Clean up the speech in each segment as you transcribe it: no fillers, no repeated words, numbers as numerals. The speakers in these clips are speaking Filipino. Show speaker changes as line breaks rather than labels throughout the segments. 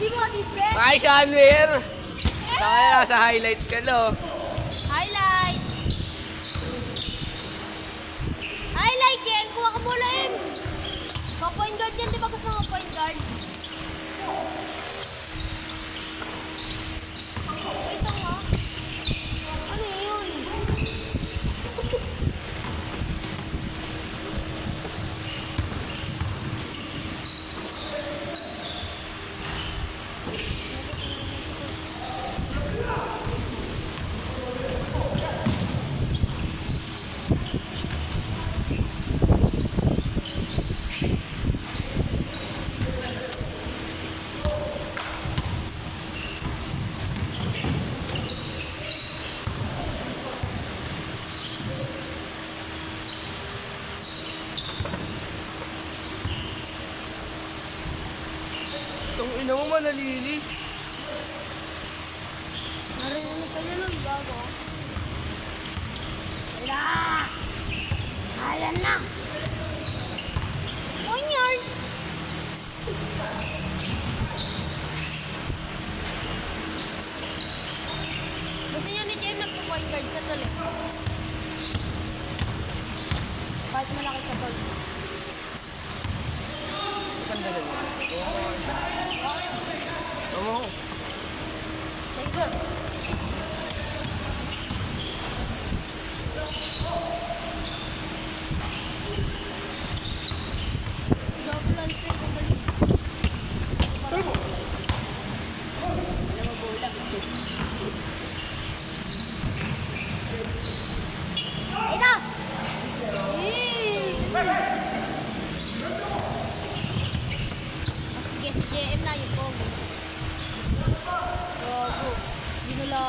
Ay, Shanwir! Kaya nasa highlights ka, no?
Highlight! Highlight yan! Kuha ka mula yun! Ma-point guard yan, di ba gusto mo point guard? Wait lang ha? Ano yun?
Itong ina mo manalili.
Narinig ka niya ng bago. Wala! Ayan na! Point guard! Gusto niya ni James nagpo-point guard siya tuloy. Kahit malaki sa ball.
Ganda na yun. Oo.
Sige. Double and triple.
Turbo.
Alam mo, bola. Ina! Sige, si JM na yung Pogo. Pogo. Ginula.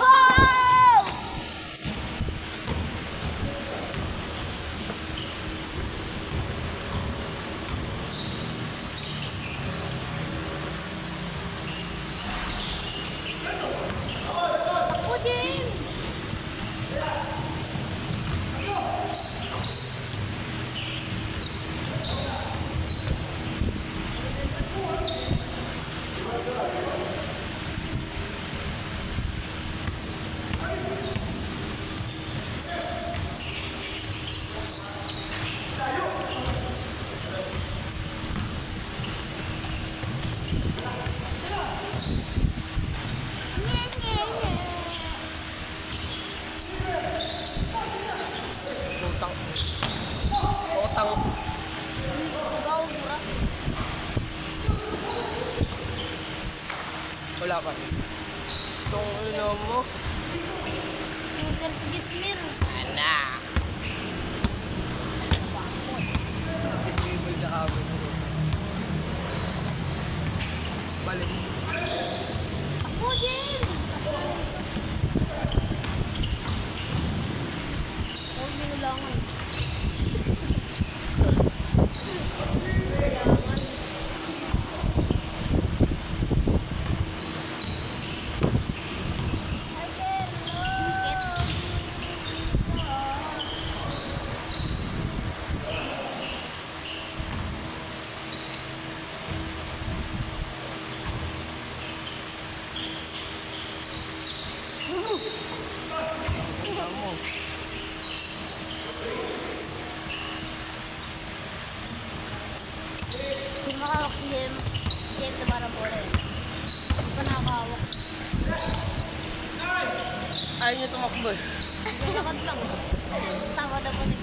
Ako, James!
Utang. Utang.
Ikaw, mura.
Wala pa. Itong ina mo.
Shooter si Gismir.
Anak. Dribble sa amin. Balik.
Ako, James! Huwag binulangan. Binulangan. Sikit.
Ina mo.
Hindi makahawak si Jem. Jem na parang bola eh. Hindi pa nakakahawak.
Ayaw niyo tumakbo eh.
Lakad lang. Tama na po din.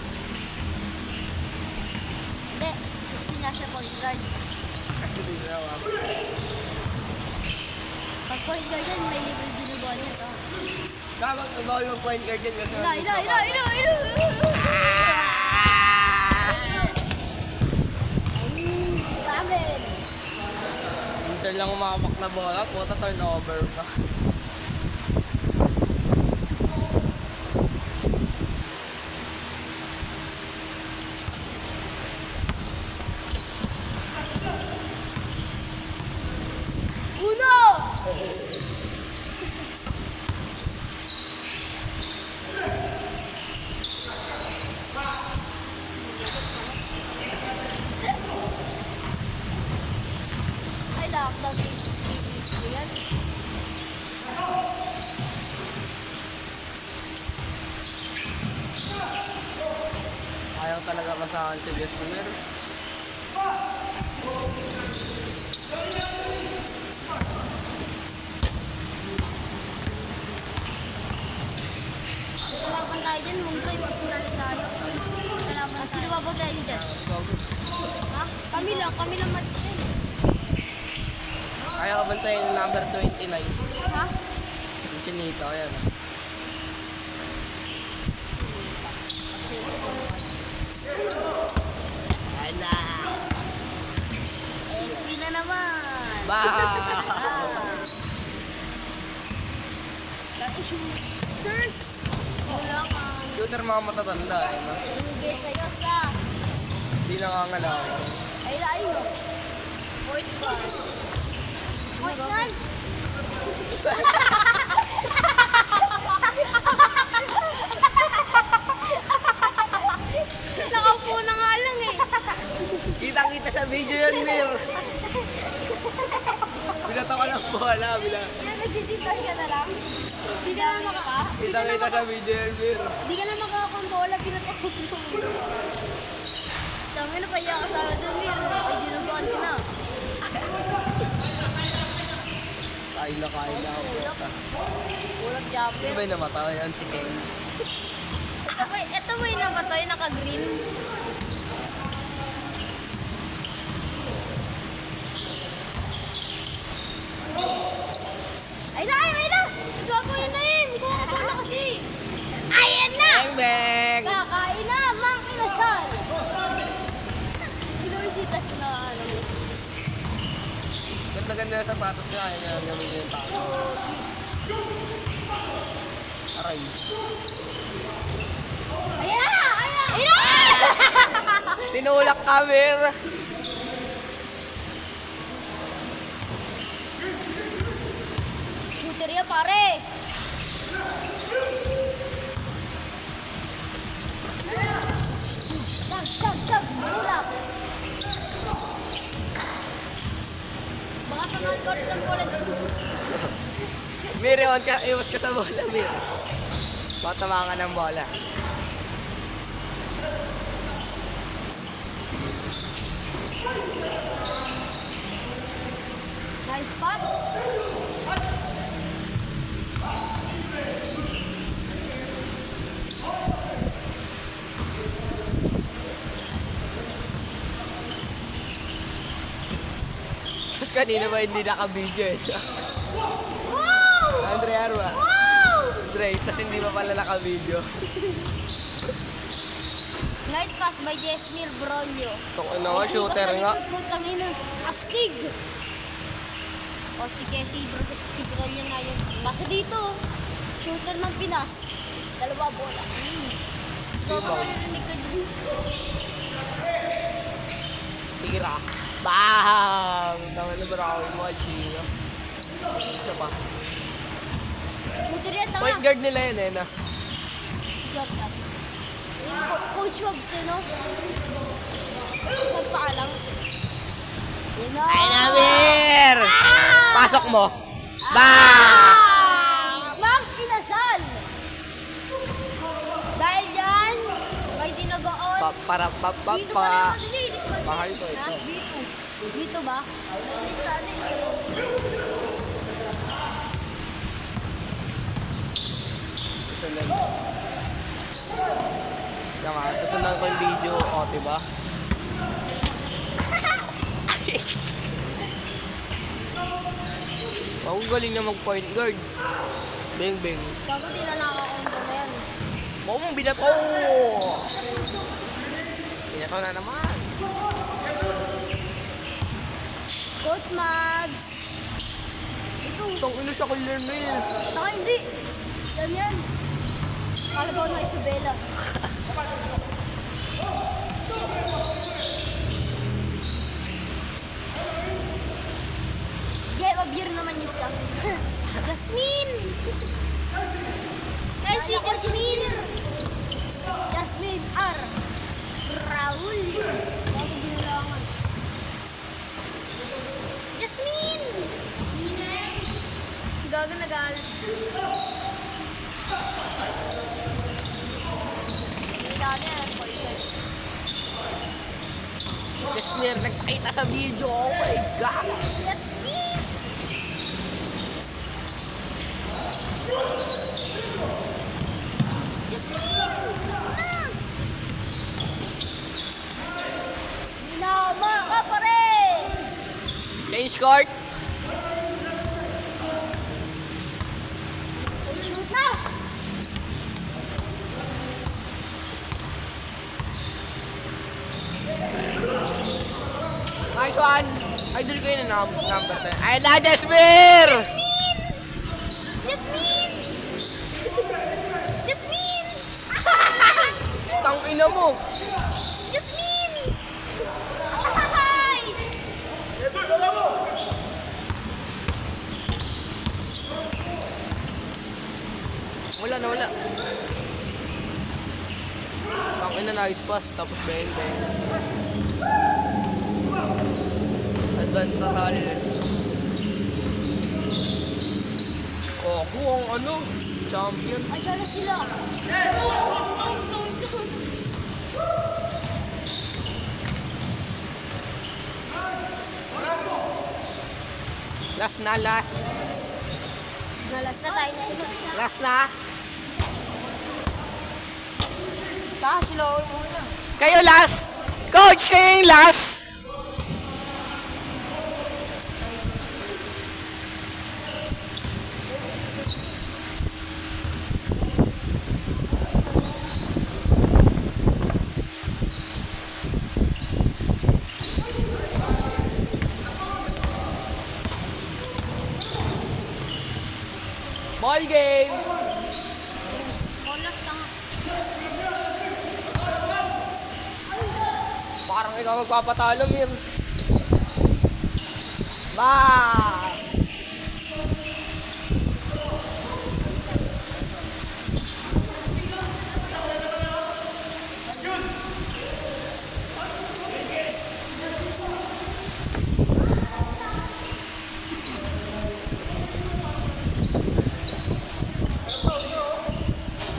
Hindi. Gusto niya siya point guard.
Kasi di na ako.
Pag point guard yan, may libre ginugawa niya ito.
Tama, bawal yung point guard yan. Kasi
Grabe!
minsan lang umapak na bola, puta turnover pa.
lockdown in
sa akin si Besmer.
Kalaban tayo dyan, mungkay, pag sinali tayo. Kalaban tayo. Sino ba tayo dyan? Ha? Kami lang match din.
Kaya kabantayin yung number 29.
Ha?
Yung chinito, ayan. Ayan na.
SB na naman.
Ba!
Shooters! Wala ka.
Shooter mga matatanda, eh, no?
Hindi sa'yo sa...
Hindi nakangalaw.
Ay, layo. Point guard. Point guard? Nakaupo na nga lang eh.
Kitang-kita sa video yan, Mir. Binatawa ng bola,
Yan, nagsisintas ka na lang. Di ka na
Kitang-kita sa video yan, Mir.
Di ka na makakakontrola, pinatakot mo. Tama na, pahiya ka sana doon, Mir. Ay, dinubukan ka na.
Kain na ako.
Ulap
Sino
jumper.
ba yung namatay? Yan si Ken.
Ito ba yung nabatay, naka-green? Ay na! Gago yun na yun! Gago na kasi! Ayan na!
Bang, bang!
Kakain na! Mang inasal! Pinurisitas na ano.
Ganda-ganda na sapatos niya. Kaya niya gamitin yung tao. Aray.
Ayan na! Ayan na!
Tinulak ka, Mir.
Shooter yan, pare! Tag! Ulap! Baka samahan ko rin ng bola dyan.
Mir, iwas ka sa bola, Mir. Baka tamaan ka ng bola.
Nice pass!
Tapos kanina ba hindi naka-video eh?
Wow!
Andre Arwa.
Wow!
Andre, tapos hindi pa pala naka-video.
Nice pass by Jesmil Bronyo.
Ito ano nga, shooter nga.
Tangina. Astig! O sige, si Bronyo na yun. Basta dito, shooter ng Pinas. Dalawa bola. Ikaw
Diba?
ba narinig ko dyan?
Tira. Bang! Tama na ba ako yung mga chino? Isa pa.
Shooter yan, tanga.
Point guard nila yun eh na.
Job na. Coach Wabs eh, no? Isang paa lang. Yun na.
Ay na, Mir! Pasok mo. Bang!
Mang inasal! Dahil dyan, may tinagoon.
Para
Dito pa lang kasi dito ba?
Bahay ko,
Ha?
ito.
Dito. Dito ba? Dito sa atin.
Susunod. Tama, susunod ko yung video. O, diba? Ang galing na mag-point guard. Beng, beng.
Bago di na nakakonto na yan.
Mong binato! Binato na naman.
Coach Mags. Ito.
Itong ino siya kay Lermel.
Saka hindi. Saan yan? Kalabaw na Isabela. Yeah, mabir naman yung sa Jasmine! Guys, si Jasmine! Jasmine R. Raul. Bago binalangan. Jasmine! Gago nagalit. Dali,
Jasmine nagpakita sa video. Oh my God.
Jasmine! Jasmine! Lama ka pa rin!
Change court.
Shoot na!
Nice one. Idol ko yun ang number 10. Ay na, Jasmine!
Jasmine! Jasmine!
Tangina mo.
Jasmine! Ay!
Wala na, wala. Tangina na, nice pass. Tapos bang, bang. Advance na tayo eh. Kogo ang ano, champion.
Ay, dala sila.
Last na, last.
Nalas na tayo na sila.
Last na.
Taka sila ako muna.
Kayo last. Coach, kayo yung last. Ball games.
Olas na nga.
Parang ikaw magpapatalo, Mir. Ba!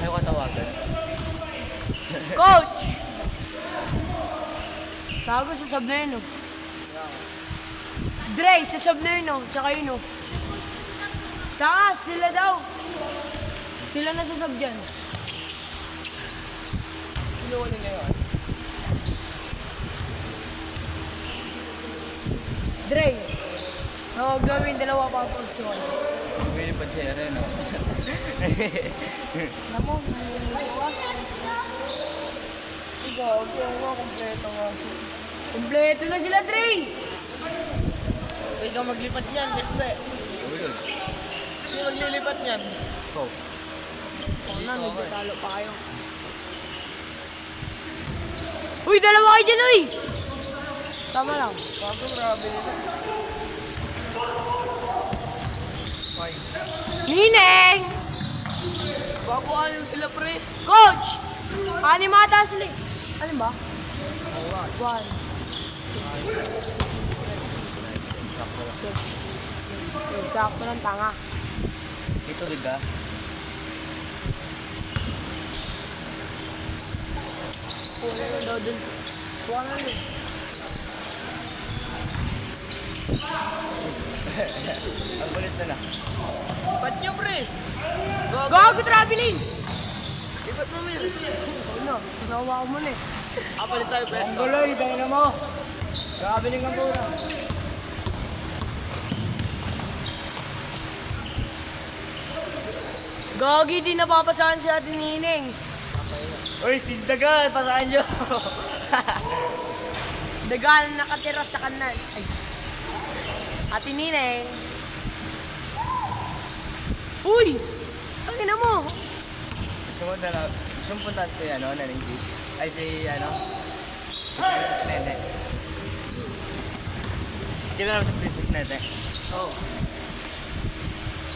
Ayaw ka tawagan.
Coach! Tago sa sub na yun, oh. Dre, sa sub na yun, oh. Tsaka yun, oh. Tsaka, sila daw. Sila na sa sub dyan.
Kinuha nila yun.
Dre, gawin dalawa pa ang pagsuwan.
Pwede pa siya rin, no?
Alam mo, dalawa. Ikaw, nga, kompleto nga. Kompleto na sila, Dre!
Ikaw maglipat niyan, Jester. Sino maglilipat niyan? Ikaw.
Oo na, nagtatalo pa kayo. Uy, dalawa kayo dyan, uy! Tama lang.
Sabi, grabe nila. Fine.
Nineng!
Bago anim sila, pre.
Coach! Anim ata sila eh. Ano ba? One. Sakto ng tanga.
Ito, diga.
Kuha na daw dun. Kuha na dun.
Ang kulit na na. Ba't nyo, pre?
Gago traveling!
Ibat mo, Mir.
Ano? Nawa ko muna eh.
Kapalit tayo, best.
Ang guloy, tayo na mo. Traveling ang pura. Gagi, di napapasahan si Ate Nineng.
Uy, si Daga, pasaan nyo.
Dagal nakatira sa kanan. Ay. Ate Nineng. Uy! Ang ina mo!
Sumunta na. Sumpunta ko yan, no? Naning G. Ay, si, ano? Si Nene. Hindi ko naman sa Princess Nene. Oo.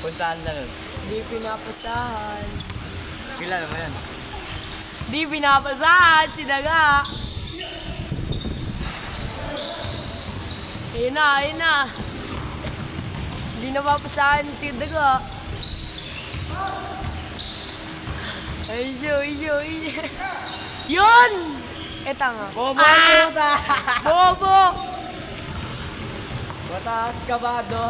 Puntaan na nun.
Di pinapasahan.
Kilala mo yan.
Di pinapasahan si Daga. Ayun na, ayun na. Di napapasahan si Daga. Ay, show. Yun! Eto nga.
Bobo puta!
Bobo!
Mataas ka ba, do?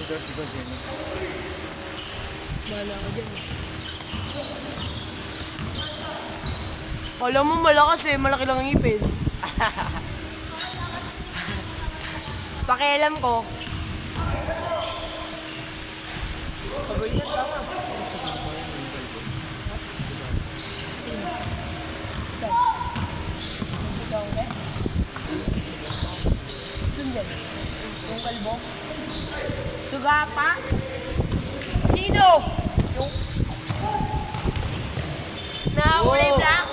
George ko din.
Wala ka dyan. Alam mo malakas eh, malaki lang ang ngipin. Pakialam ko. Pagod na tama. Saan? Ikaw ka? Sundan. Yung kalbo? Sugapa? Sino? Yung... Nakakulay black?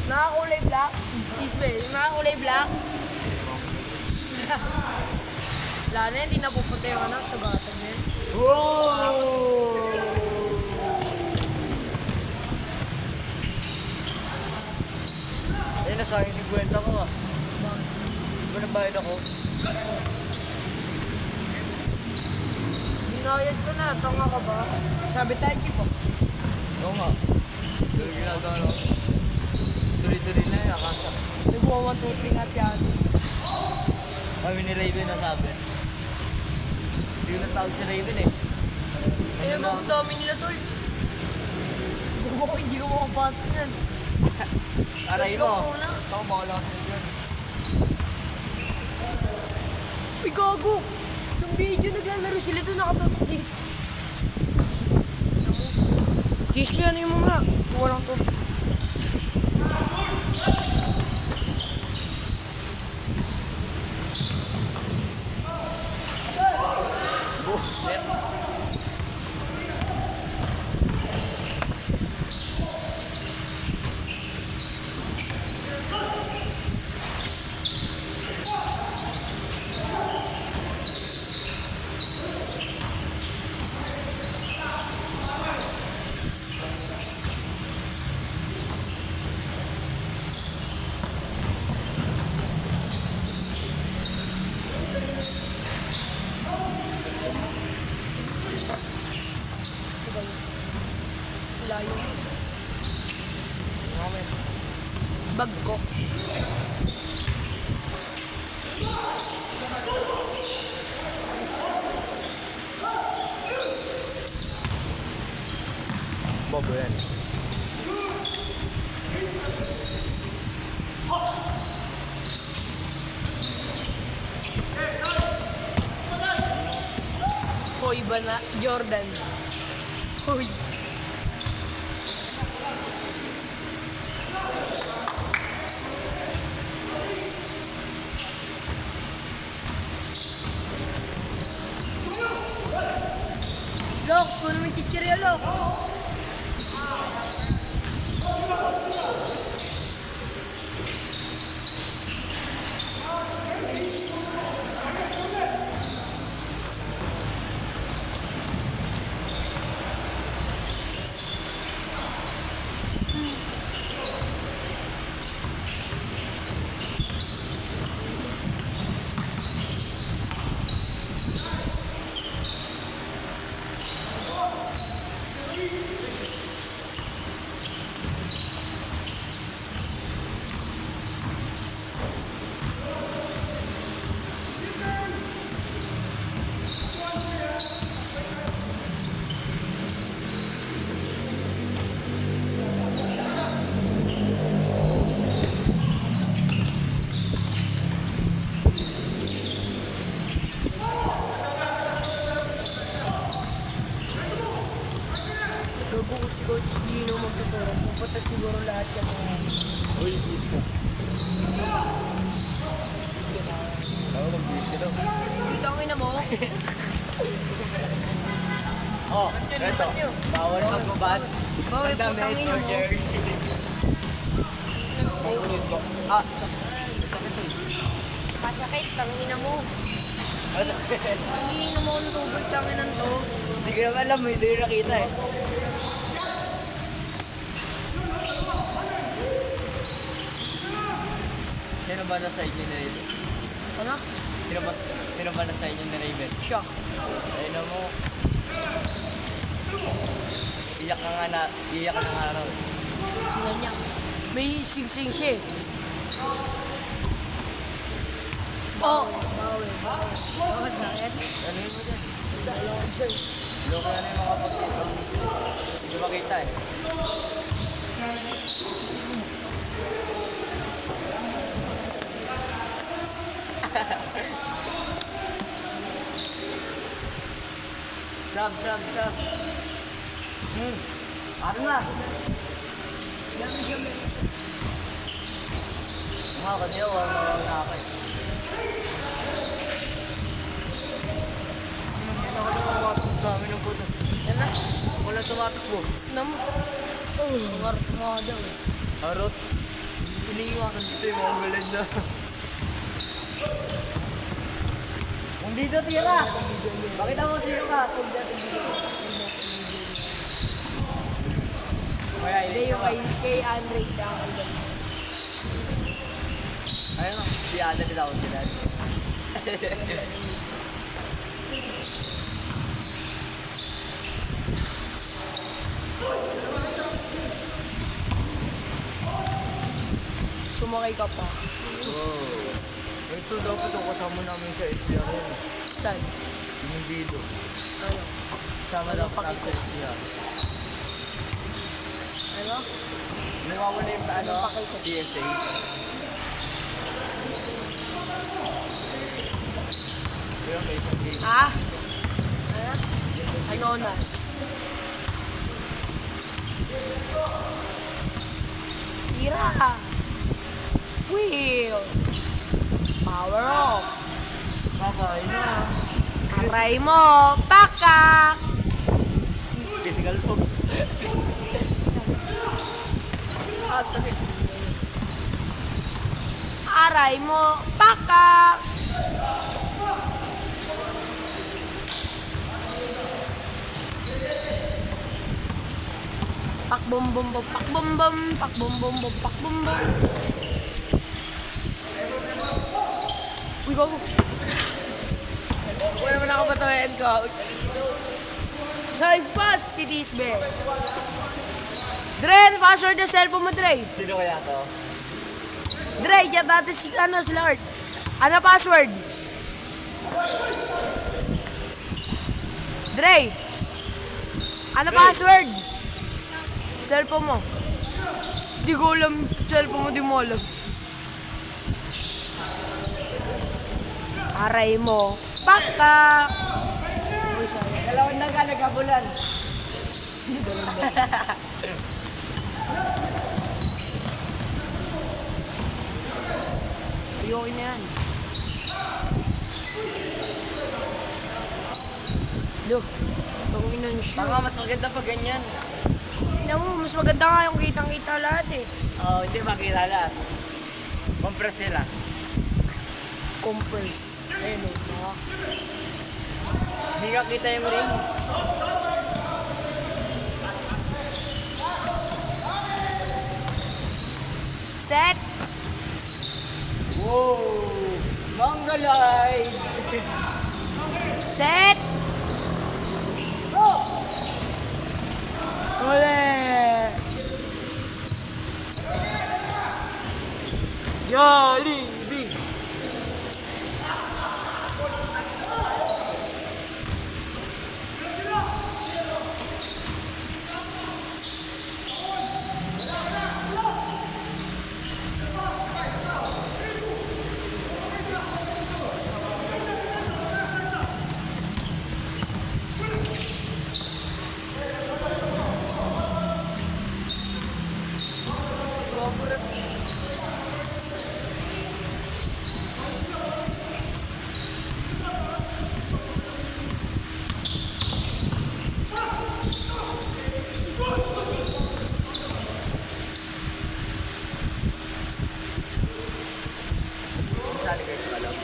Nakakulay black? Excuse me, yung nakakulay black? Wala na, hindi napupunta yung anak. Sugatan na yun.
Wow! Ayun na sa akin 50 ko ah. Di ba nabayad ako?
Binayad ko na, tanga ka ba? Sabi tayo, Kipo.
Oo nga. Pero ginagawa ko. Tuloy-tuloy na yun, akasa.
Nagwa 1, 2, 3 nga si Ate.
Kami ni Raven na sabi. Hindi ko natawag si Raven eh.
Ayun mo, ang dami nila, tol. Hindi ko makapasok yan.
Aray mo.
Ikaw muna.
Ako bakala kasi yun.
Uy, gago! Yung video, naglalaro sila doon, nakatatok dito. Kiss me, ano yung mga? Tuwa lang to. Layo. Bag ko.
Bobo yan.
Hoy ba na? Jordan. Hoy. Lox, wala may chichirya, Lox. Gago si Coach Gino magtuturo. Pupunta siguro lahat yung mga...
Uy, please ka. Ako mag-please ka daw.
Dito ang ina mo.
Oh, eto. Bawal magbabad.
Bawal
Ang dami
putang ina
ito,
mo.
jersey. Ah,
Masakit, tangina mo. Hihinga mo ang tubig, tanginan to.
hindi ko naman alam, hindi ko nakita eh. Sino ba nasa inyo ni Raven?
Ano?
Sino ba nasa inyo ni Raven?
Siya.
Ayun mo. Iyak ka nga na, iyak ka na nga raw.
Tingnan niya. May singsing siya eh. Oh!
Bakit bakit?
Ano mo dyan? Loko na yung mga pagkita. Hindi makita eh. Sab. Ano na? Mga kaniya, wala na ako eh. Yan ako na tumatakbo sa amin ng puto. Yan na. Wala tumatakbo.
Namu. Oh, marot mo daw eh.
Harot. Iniiwakan dito yung mga galad na. Kung dito tira. Bakit ako sino ka? Kung dito Kaya
Hindi yung kay Andre lang.
ayun o. Si Ada nila ako sila.
Sumakay ka pa.
Wow. Ito dapat ang kasama namin sa SDR yun.
Saan?
Yung dito.
Ano?
Kasama daw pa sa SDR.
Ano?
Nawawala yung ano? DSA. Pero may isang game.
Ah? Anonas. Tira. Wheel. Power off.
Kakain na.
Aray mo. Pakak.
Physical food. Sakit.
Aray mo. Pakak. Pakbom bom bom pakbom bom pakbom bom bom pakbom bom. Uy, go.
Wala naman ako batawain ko.
Guys, pass. Kitis, be. Dre, ano password ng cellphone mo, Dre?
Sino kaya to?
Dre, dyan dati si, si Lord. Ano password? Dre, ano password? Cellphone mo. Di ko alam, cellphone mo, di mo alam. Aray mo. Pakak. Uy, sorry.
Dalawang na ka nagkabulan.
Ayoko na yan. Look, tawagin na yung shoe.
Baka mas maganda pa ganyan.
Tingnan mo, mas maganda nga yung kitang-kita lahat eh.
Oo, hindi makita lahat. Compress sila.
Compress. Ayun o, mga.
Hindi ka kita yung ring.
Set.
Wow! Mangalay!
Set. Ule.
Jollibee! Sali kayo sa kalab.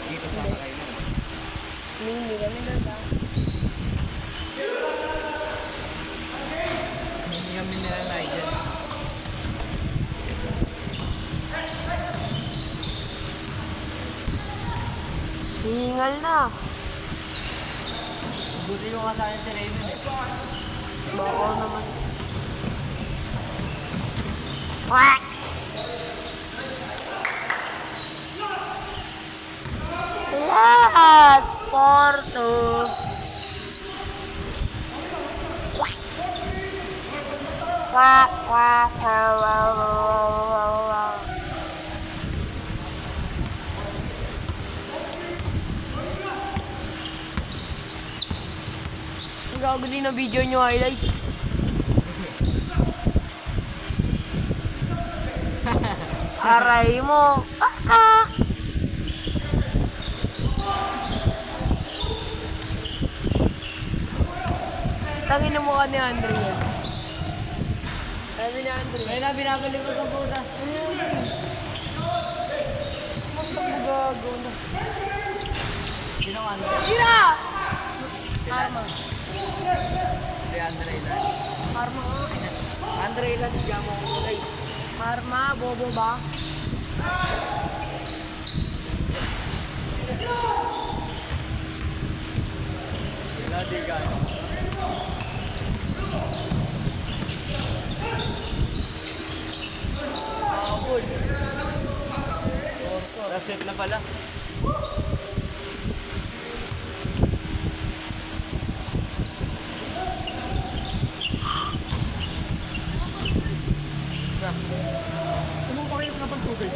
Dito sana kayo mo.
Hindi kami doon ba?
Hindi kami nilalay dyan.
Hingal na.
Buti yung kasaya si Raven eh.
Baka naman. Quack! Last 4-2. Quack! Quack, quack, wow, wow, wow, wow. Ang gago din na video nyo highlights. Aray mo. Tangin na mukha ni Andre yan. Sabi ni Andre.
Kaya na binabalik ko sa puta.
Ang gago na.
Sino ang Andre?
Tira! Karma.
Si Andre lang.
Karma nga.
Andre lang, di mo ko kulay.
Karma, bobo ba?
Wala, di ka. Abol. Naset na pala.
Kumupakit na pang tubig.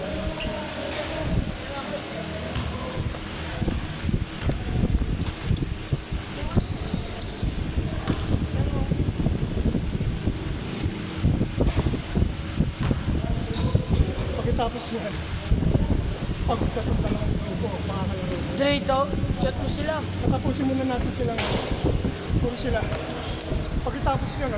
Pagkatapos yan, pagkatapos na lang ang tubo, makakalaroon.
Drito, chat mo sila.
Tatapusin muna natin silang puro sila. Pagkatapos yan,